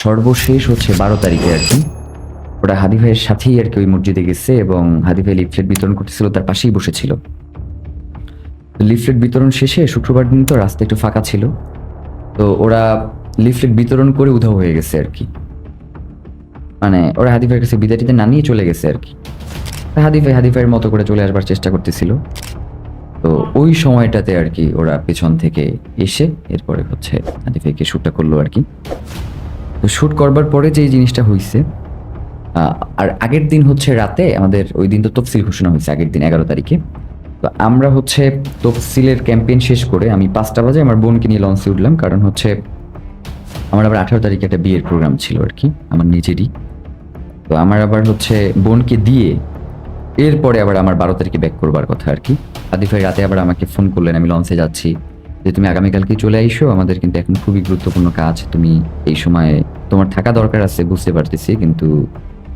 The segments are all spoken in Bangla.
সর্বশেষ হচ্ছে 12 তারিখে আর কি ওরা হাদি ভাইয়ের সাথেই আর কি ওই মসজিদে গেছে এবং হাদি ভাই লিফলেট বিতরণ করতেছিল, তার পাশেই বসেছিল। লিফলেট বিতরণ শেষে শুক্রবার দিন তো রাস্তা একটু ফাঁকা ছিল, তো ওরা লিফলেট বিতরণ করে উধাও হয়ে গেছে আর কি। মানে ওরা হাদি ভাইয়ের কাছে বিদায়টিতে না নিয়ে চলে গেছে আর কি। হাদি ভাইয়ের মতো করে চলে আসবার চেষ্টা করতেছিল। তো ওই সময়টাতে আর কি ওরা পেছন থেকে এসে এরপরে হচ্ছে হাদি ভাইকে শ্যুটটা করলো আর কি। তো শ্যুট করবার পরে যে জিনিসটা হয়েছে, আর আগের দিন হচ্ছে রাতে আমাদের ওই দিন তো তফসিল ঘোষণা হয়েছে আগের দিন 11 তারিখে। তো আমরা হচ্ছে তফসিলের ক্যাম্পেইন শেষ করে আমি 5টা বাজে আমার বোনকে নিয়ে লঞ্চে উঠলাম, কারণ হচ্ছে আমার আবার 18 তারিখে একটা বিয়ের প্রোগ্রাম ছিল আর কি আমার নিজেরই। তো আমার আবার হচ্ছে বোনকে দিয়ে এরপরে আবার আমার 12 তারিখে ব্যাক করবার কথা আর কি। আদিফ ভাই রাতে আবার আমাকে ফোন করলেন, আমি লঞ্চে যাচ্ছি, যে তুমি আগামীকালকে চলে আইসো, আমাদের কিন্তু এখন খুবই গুরুত্বপূর্ণ কাজ, তুমি এই সময়ে তোমার থাকা দরকার আছে বুঝতে পারতেছি, কিন্তু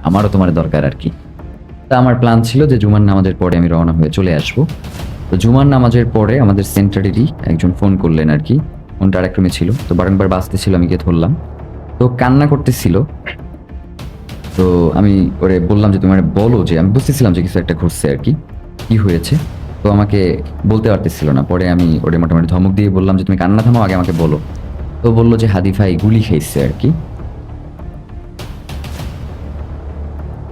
আমারও তোমার দরকার আর কি। তা আমার প্ল্যান ছিল যে জুমার নামাজের পরে আমি রওনা হয়ে চলে আসবো। তো জুমার নামাজের পরে আমাদের সেন্টারেরই একজন ফোন করলেন আর কি, ফোনটা আরেক রুমে ছিল, তো বারংবার বাজতেছিল, আমি গিয়ে ধরলাম। তো কান্না করতেছিল। তো আমি ওরে বললাম যে তোমার বলো, যে আমি বুঝতেছিলাম যে কিছু একটা ঘটছে আর কি, কি হয়েছে। তো আমাকে বলতে পারতেছিল না, পরে আমি ওরে মোটামুটি ধমক দিয়ে বললাম যে তুমি কান্না থামাও, আগে আমাকে বলো। তো বললো যে হাদি ভাই গুলি খাইছে আর কি।